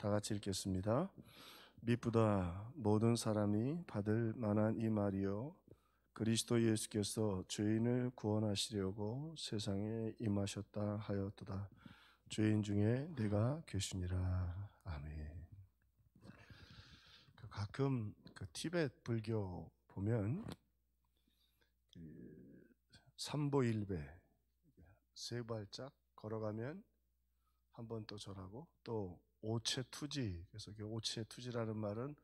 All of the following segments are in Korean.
다 같이 읽겠습니다. 미쁘다 모든 사람이 받을 만한 이 말이요 그리스도 예수께서 죄인을 구원하시려고 세상에 임하셨다 하였도다. 죄인 중에 내가 계시니라. 아멘. 가끔 티베트 불교 보면 삼보일배 세 발짝 걸어가면 한 번 또 절하고, 또 오체투지, 그래서 오체투지라는 말은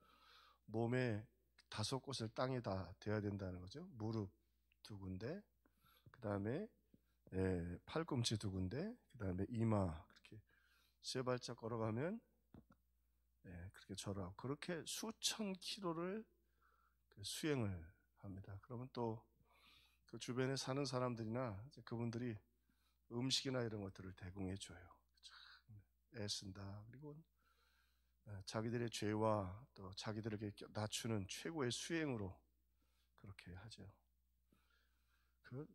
몸에 5곳을 땅에 다 대야 된다는 거죠. 무릎 2군데, 그 다음에 팔꿈치 2군데, 그 다음에 이마, 그렇게 세 발짝 걸어가면 그렇게 절하고, 그렇게 수천 킬로를 수행을 합니다. 그러면 또 그 주변에 사는 사람들이나 그분들이 음식이나 이런 것들을 대공해 줘요. 애쓴다. 그리고 자기들의 죄와 또 자기들에게 낮추는 최고의 수행으로 그렇게 하죠.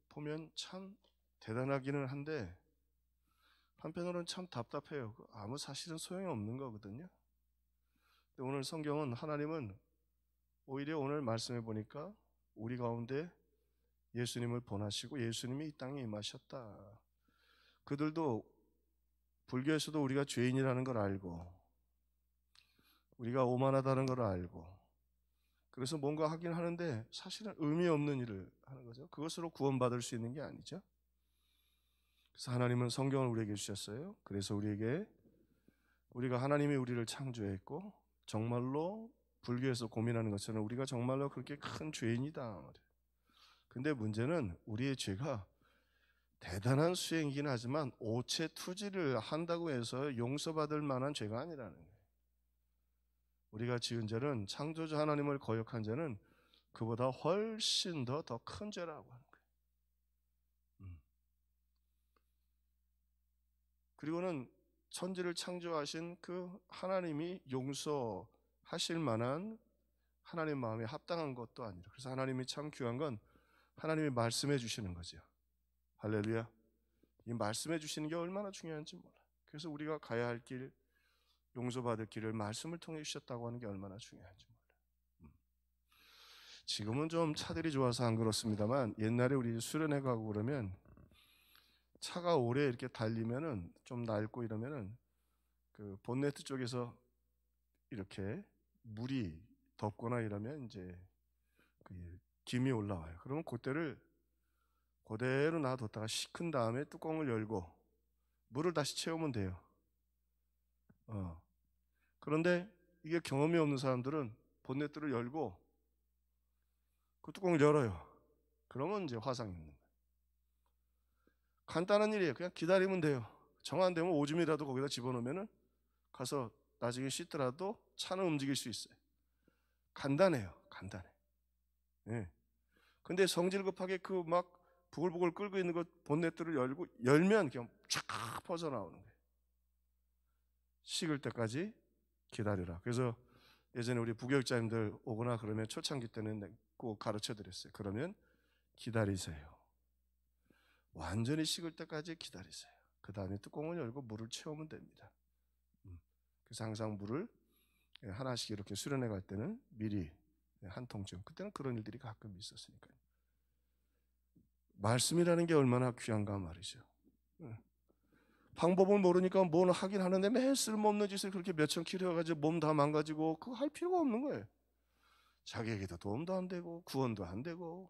보면 참 대단하기는 한데 한편으로는 참 답답해요. 아무 사실은 소용이 없는 거거든요. 근데 오늘 성경은, 하나님은 오히려 오늘 말씀해 보니까 우리 가운데 예수님을 보내시고 예수님이 이 땅에 임하셨다. 그들도 불교에서도 우리가 죄인이라는 걸 알고 우리가 오만하다는 걸 알고 그래서 뭔가 하긴 하는데 사실은 의미 없는 일을 하는 거죠. 그것으로 구원받을 수 있는 게 아니죠. 그래서 하나님은 성경을 우리에게 주셨어요. 그래서 우리가 하나님이 우리를 창조했고 정말로 불교에서 고민하는 것처럼 우리가 정말로 그렇게 큰 죄인이다. 근데 문제는 우리의 죄가 대단한 수행이긴 하지만 오체투지를 한다고 해서 용서받을 만한 죄가 아니라는 거예요. 우리가 지은 죄는, 창조주 하나님을 거역한 죄는 그보다 훨씬 더 큰 죄라고 하는 거예요. 그리고는 천지를 창조하신 그 하나님이 용서하실 만한 하나님 마음에 합당한 것도 아니라, 그래서 하나님이 참 귀한 건 하나님이 말씀해 주시는 거죠. 할렐루야. 이 말씀해 주시는 게 얼마나 중요한지 몰라. 그래서 우리가 가야 할 길, 용서받을 길을 말씀을 통해 주셨다고 하는 게 얼마나 중요한지 몰라. 지금은 좀 차들이 좋아서 안 그렇습니다만 옛날에 우리 수련회 가고 그러면 차가 오래 이렇게 달리면은 좀 낡고 이러면은 그 본네트 쪽에서 이렇게 물이 덮거나 이러면 이제 그 김이 올라와요. 그러면 그때를 그대로 놔뒀다가 식힌 다음에 뚜껑을 열고 물을 다시 채우면 돼요. 그런데 이게 경험이 없는 사람들은 본네트를 열고 그 뚜껑을 열어요. 그러면 이제 화상이 있는 거예요. 간단한 일이에요. 그냥 기다리면 돼요. 정 안 되면 오줌이라도 거기다 집어넣으면 가서 나중에 씻더라도 차는 움직일 수 있어요. 간단해요. 간단해. 네. 근데 성질 급하게 그 막 부글부글 끓고 있는 것 본네트를 열면 그냥 쫙 퍼져나오는 거예요. 식을 때까지 기다리라. 그래서 예전에 우리 부교육자님들 오거나 그러면 초창기 때는 꼭 가르쳐 드렸어요. 그러면 기다리세요. 완전히 식을 때까지 기다리세요. 그 다음에 뚜껑을 열고 물을 채우면 됩니다. 그래서 항상 물을 하나씩 이렇게 수련회 갈 때는 미리 한 통쯤, 그때는 그런 일들이 가끔 있었으니까요. 말씀이라는 게 얼마나 귀한가 말이죠. 방법을 모르니까 뭘 하긴 하는데 매일 쓸모없는 짓을 그렇게 몇천 킬로 해가지고 몸 다 망가지고 그거 할 필요가 없는 거예요. 자기에게도 도움도 안 되고 구원도 안 되고.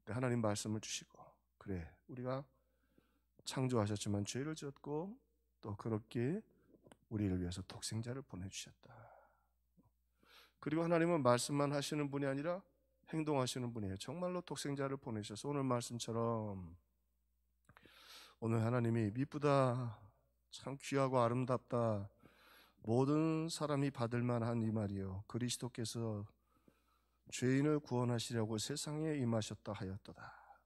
하나님 말씀을 주시고, 그래 우리가 창조하셨지만 죄를 지었고 또 그렇게 우리를 위해서 독생자를 보내주셨다. 그리고 하나님은 말씀만 하시는 분이 아니라 행동하시는 분이에요. 정말로 독생자를 보내셔서 오늘 말씀처럼 오늘 하나님이 미쁘다, 참 귀하고 아름답다, 모든 사람이 받을 만한 이 말이요 그리스도께서 죄인을 구원하시려고 세상에 임하셨다 하였도다.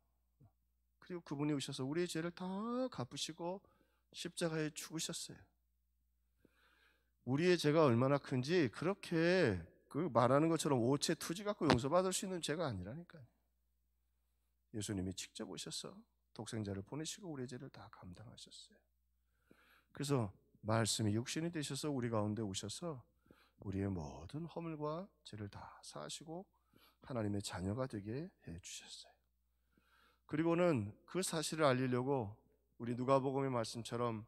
그리고 그분이 오셔서 우리의 죄를 다 갚으시고 십자가에 죽으셨어요. 우리의 죄가 얼마나 큰지 그렇게 그 말하는 것처럼 오체투지 갖고 용서받을 수 있는 죄가 아니라니까요. 예수님이 직접 오셔서 독생자를 보내시고 우리의 죄를 다 감당하셨어요. 그래서 말씀이 육신이 되셔서 우리 가운데 오셔서 우리의 모든 허물과 죄를 다 사하시고 하나님의 자녀가 되게 해 주셨어요. 그리고는 그 사실을 알리려고 우리 누가복음의 말씀처럼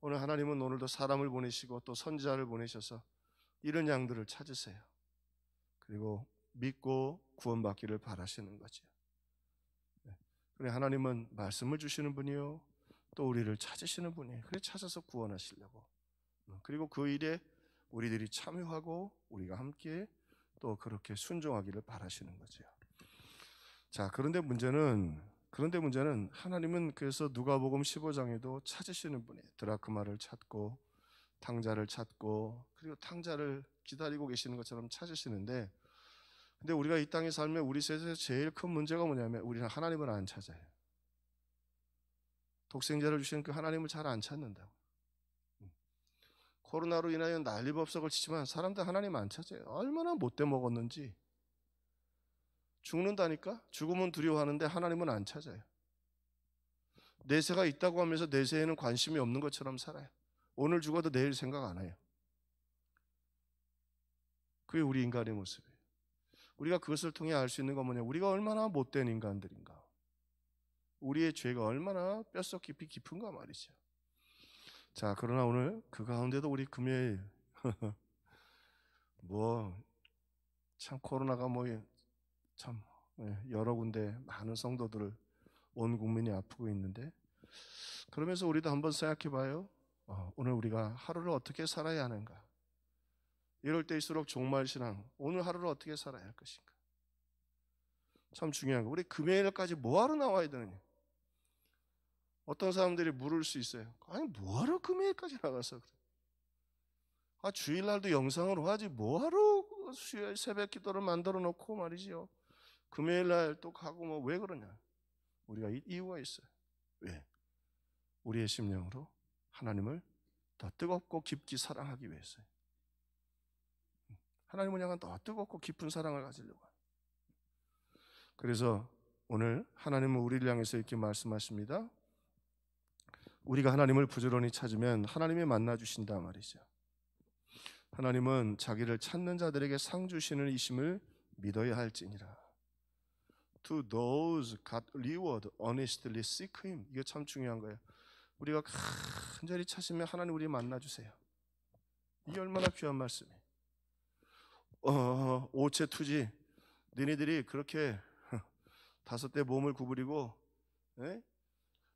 오늘 하나님은 오늘도 사람을 보내시고 또 선지자를 보내셔서 이런 양들을 찾으세요. 그리고 믿고 구원받기를 바라시는 거죠. 그래, 하나님은 말씀을 주시는 분이요 또 우리를 찾으시는 분이에요. 그래, 찾아서 구원하시려고. 그리고 그 일에 우리들이 참여하고 우리가 함께 또 그렇게 순종하기를 바라시는 거죠. 자, 그런데 문제는 하나님은 그래서 누가복음 15장에도 찾으시는 분이에요. 드라크마를 찾고 탕자를 찾고 그리고 탕자를 기다리고 계시는 것처럼 찾으시는데, 근데 우리가 이 땅에 살면 우리 세상에서 제일 큰 문제가 뭐냐면 우리는 하나님을 안 찾아요. 독생자를 주시는 그 하나님을 잘 안 찾는다고. 코로나로 인하여 난리법석을 치지만 사람들 하나님 안 찾아요. 얼마나 못돼 먹었는지. 죽는다니까? 죽음은 두려워하는데 하나님은 안 찾아요. 내세가 있다고 하면서 내세에는 관심이 없는 것처럼 살아요. 오늘 죽어도 내일 생각 안 해요. 그게 우리 인간의 모습이에요. 우리가 그것을 통해 알 수 있는 건 뭐냐? 우리가 얼마나 못된 인간들인가. 우리의 죄가 얼마나 뼛속 깊이 깊은가 말이죠. 자, 그러나 오늘 그 가운데도 우리 금요일 참 코로나가 참 여러 군데 많은 성도들을 온 국민이 아프고 있는데, 그러면서 우리도 한번 생각해 봐요. 오늘 우리가 하루를 어떻게 살아야 하는가? 이럴 때일수록 종말신앙, 오늘 하루를 어떻게 살아야 할 것인가? 참 중요한 거. 우리 금요일까지 뭐하러 나와야 되느냐? 어떤 사람들이 물을 수 있어요. 아니, 뭐하러 금요일까지 나가서 그래? 주일날도 영상으로 하지 뭐하러 수요일 새벽 기도를 만들어 놓고 말이지요. 금요일날 또 가고 왜 그러냐? 우리가 이유가 있어요. 왜? 우리의 심령으로 하나님을 더 뜨겁고 깊이 사랑하기 위해서요. 하나님을 향한 더 뜨겁고 깊은 사랑을 가지려고. 그래서 오늘 하나님은 우리를 향해서 이렇게 말씀하십니다. 우리가 하나님을 부지런히 찾으면 하나님이 만나 주신다 말이죠. 하나님은 자기를 찾는 자들에게 상 주시는 이심을 믿어야 할지니라. To those God reward honestly seek Him. 이게 참 중요한 거예요. 우리가 간절히 찾으면 하나님 우리 만나 주세요. 이게 얼마나 귀한 말씀이에요. 오체투지 너희들이 그렇게 5대 몸을 구부리고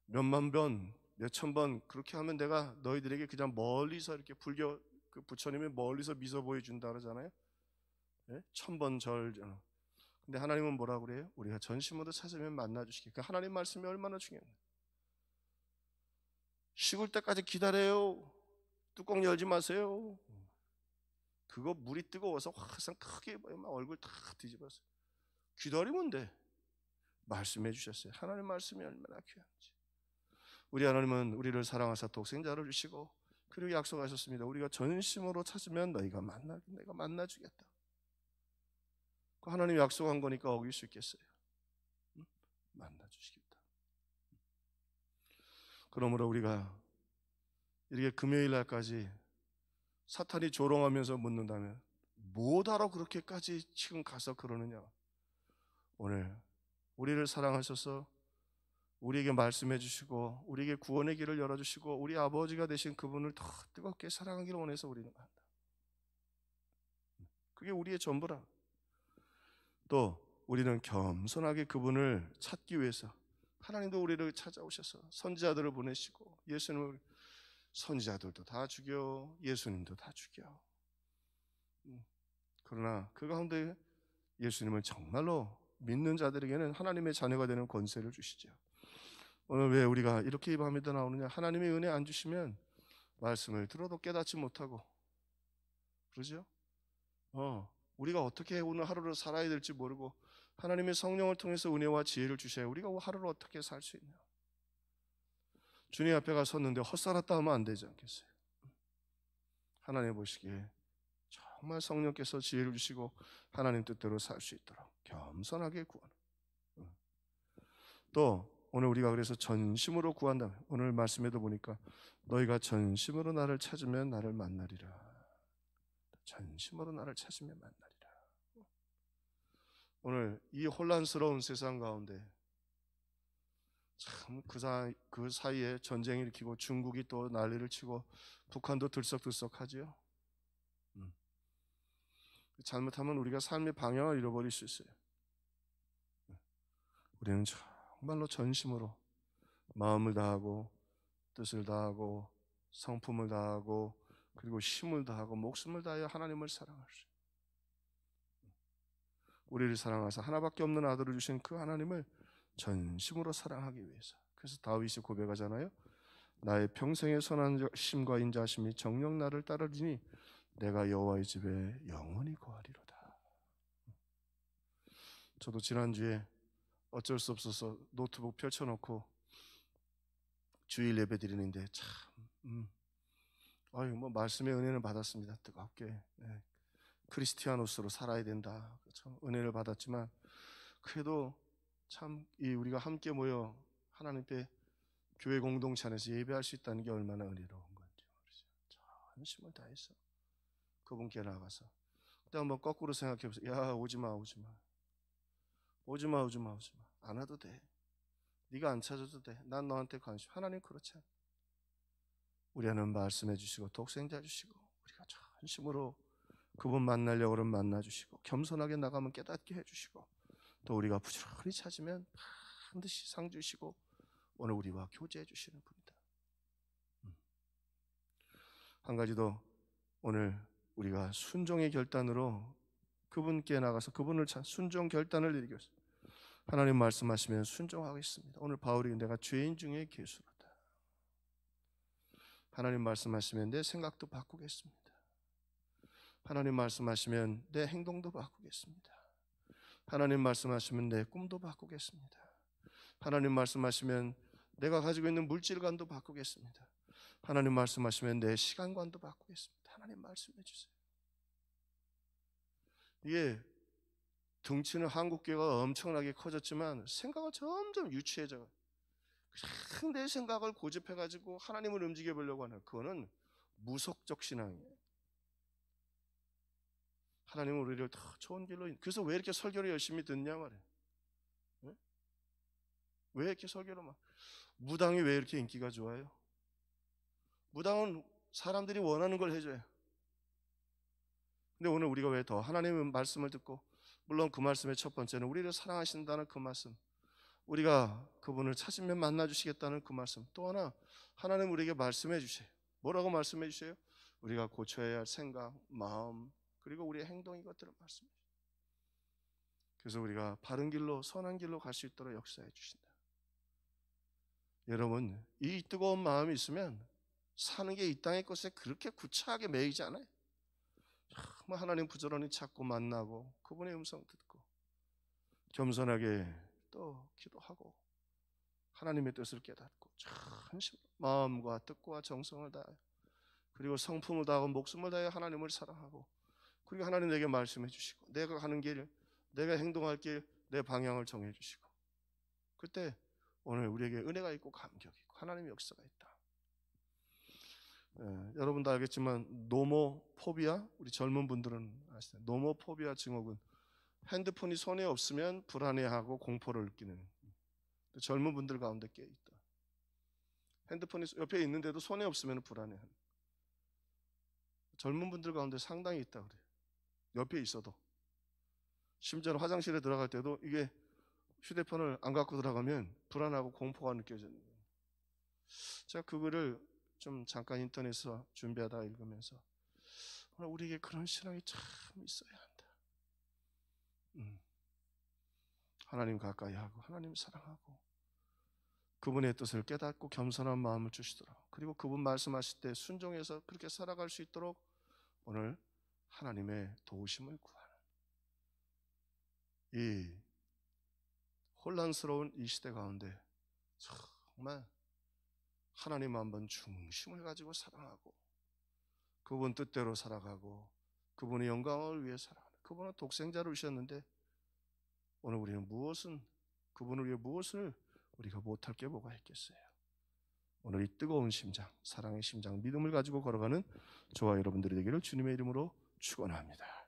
몇만 번, 몇천 번 그렇게 하면 내가 너희들에게 그냥 멀리서 이렇게 불교 그 부처님이 멀리서 미소 보여준다 그러잖아요. 1000번 절. 근데 하나님은 뭐라고 그래요? 우리가 전심으로 찾으면 만나 주시기. 그 하나님 말씀이 얼마나 중요해요. 식을 때까지 기다려요. 뚜껑 열지 마세요. 그거 물이 뜨거워서 화상 크게 막 얼굴 다 뒤집었어요. 기다리면 돼. 말씀해 주셨어요. 하나님 말씀이 얼마나 귀한지. 우리 하나님은 우리를 사랑하사 독생자를 주시고 그리고 약속하셨습니다. 우리가 전심으로 찾으면 내가 만나 주겠다. 그 하나님 약속한 거니까 어길 수 있겠어요? 만나 주시겠다. 그러므로 우리가 이렇게 금요일 날까지 사탄이 조롱하면서 묻는다면 뭐하러 그렇게까지 지금 가서 그러느냐? 오늘 우리를 사랑하셔서 우리에게 말씀해 주시고 우리에게 구원의 길을 열어주시고 우리 아버지가 되신 그분을 더 뜨겁게 사랑하기를 원해서 우리는 한다. 그게 우리의 전부라. 또 우리는 겸손하게 그분을 찾기 위해서 하나님도 우리를 찾아오셔서 선지자들을 보내시고 예수님을 선지자들도 다 죽여 예수님도 다 죽여. 그러나 그 가운데 예수님을 정말로 믿는 자들에게는 하나님의 자녀가 되는 권세를 주시죠. 오늘 왜 우리가 이렇게 이 밤에도 나오느냐? 하나님의 은혜 안 주시면 말씀을 들어도 깨닫지 못하고 그러죠? 우리가 어떻게 오늘 하루를 살아야 될지 모르고 하나님의 성령을 통해서 은혜와 지혜를 주셔야 우리가 하루를 어떻게 살 수 있냐? 주님 앞에 가 섰는데 헛살았다 하면 안 되지 않겠어요? 하나님 보시기에 정말 성령께서 지혜를 주시고 하나님 뜻대로 살 수 있도록 겸손하게 구하는. 또 오늘 우리가 그래서 전심으로 구한다. 오늘 말씀에도 보니까 너희가 전심으로 나를 찾으면 나를 만나리라. 전심으로 나를 찾으면 만나리라. 오늘 이 혼란스러운 세상 가운데 참 그 사이에 전쟁이 일으키고 중국이 또 난리를 치고 북한도 들썩들썩하지요. 잘못하면 우리가 삶의 방향을 잃어버릴 수 있어요. 우리는 정말로 전심으로 마음을 다하고 뜻을 다하고 성품을 다하고 그리고 힘을 다하고 목숨을 다하여 하나님을 사랑할 수 있어요. 우리를 사랑하사 하나밖에 없는 아들을 주신 그 하나님을 전심으로 사랑하기 위해서. 그래서 다윗이 고백하잖아요. 나의 평생의 선한 심과 인자심이 정녕 나를 따르리니 내가 여호와의 집에 영원히 거하리로다. 저도 지난주에 어쩔 수 없어서 노트북 펼쳐놓고 주일 예배 드리는데 참 뭐 말씀의 은혜를 받았습니다. 뜨겁게 크리스티아노스로 살아야 된다. 참 은혜를 받았지만 그래도 참 이 우리가 함께 모여 하나님께 교회 공동체 안에서 예배할 수 있다는 게 얼마나 은혜로운 건지 모르죠. 전심을 다해서 그분께 나가서 그때 한번 거꾸로 생각해 보세요. 야 오지마 안 와도 돼. 네가 안 찾아도 돼. 난 너한테 관심. 하나님 그렇지 않아. 우리는 말씀해 주시고 독생자 주시고 우리가 전심으로 그분 만나려고 그러면 만나주시고 겸손하게 나가면 깨닫게 해주시고 또 우리가 부지런히 찾으면 반드시 상 주시고 오늘 우리와 교제해 주시는 분이다. 한 가지 더 오늘 우리가 순종의 결단으로 그분께 나가서 그분을 순종 결단을 내리겠습니다. 하나님 말씀하시면 순종하겠습니다. 오늘 바울이 내가 죄인 중에 괴수로다. 하나님 말씀하시면 내 생각도 바꾸겠습니다. 하나님 말씀하시면 내 행동도 바꾸겠습니다. 하나님 말씀하시면 내 꿈도 바꾸겠습니다. 하나님 말씀하시면 내가 가지고 있는 물질관도 바꾸겠습니다. 하나님 말씀하시면 내 시간관도 바꾸겠습니다. 하나님 말씀해 주세요. 이게 등치는 한국교회가 엄청나게 커졌지만 생각은 점점 유치해져요. 내 생각을 고집해가지고 하나님을 움직여 보려고 하는 그거는 무속적 신앙이에요. 하나님은 우리를 더 좋은 길로. 그래서 왜 이렇게 설교를 열심히 듣냐 말이에요. 네? 왜 이렇게 설교를 막. 무당이 왜 이렇게 인기가 좋아요? 무당은 사람들이 원하는 걸 해줘요. 근데 오늘 우리가 왜 더 하나님의 말씀을 듣고, 물론 그 말씀의 첫 번째는 우리를 사랑하신다는 그 말씀, 우리가 그분을 찾으면 만나주시겠다는 그 말씀, 또 하나 하나님 우리에게 말씀해 주세요. 뭐라고 말씀해 주세요? 우리가 고쳐야 할 생각, 마음, 그리고 우리의 행동, 이것들을 말씀해 주세요. 그래서 우리가 바른 길로 선한 길로 갈 수 있도록 역사해 주신다. 여러분, 이 뜨거운 마음이 있으면 사는 게 이 땅의 것에 그렇게 구차하게 매이지 않아요. 정말 하나님 부지런히 찾고 만나고 그분의 음성 듣고 겸손하게 또 기도하고 하나님의 뜻을 깨닫고 전심 마음과 뜻과 정성을 다하여 그리고 성품을 다하고 목숨을 다하여 하나님을 사랑하고 그리고 하나님 내게 말씀해 주시고 내가 가는 길, 내가 행동할 길, 내 방향을 정해 주시고 그때 오늘 우리에게 은혜가 있고 감격이 있고 하나님의 역사가 있다. 여러분도 알겠지만 노모포비아, 우리 젊은 분들은 아시죠? 노모포비아 증후군, 핸드폰이 손에 없으면 불안해하고 공포를 느끼는 젊은 분들 가운데 꽤 있다. 핸드폰이 옆에 있는데도 손에 없으면 불안해하는 젊은 분들 가운데 상당히 있다 그래요. 옆에 있어도 심지어 화장실에 들어갈 때도 이게 휴대폰을 안 갖고 들어가면 불안하고 공포가 느껴지는 거예요. 제가 그거를 좀 잠깐 인터넷에서 준비하다가 읽으면서 우리에게 그런 신앙이 참 있어야 한다. 하나님 가까이 하고 하나님 사랑하고 그분의 뜻을 깨닫고 겸손한 마음을 주시도록 그리고 그분 말씀하실 때 순종해서 그렇게 살아갈 수 있도록 오늘 하나님의 도우심을 구하는 이 혼란스러운 이 시대 가운데 정말 하나님 한번 중심을 가지고 사랑하고 그분 뜻대로 살아가고 그분의 영광을 위해 살아가는 그분은 독생자를 주셨는데 오늘 우리는 그분을 위해 무엇을 우리가 못할 게 뭐가 있겠어요? 오늘 이 뜨거운 심장, 사랑의 심장, 믿음을 가지고 걸어가는 저와 여러분들이 되기를 주님의 이름으로 축원합니다.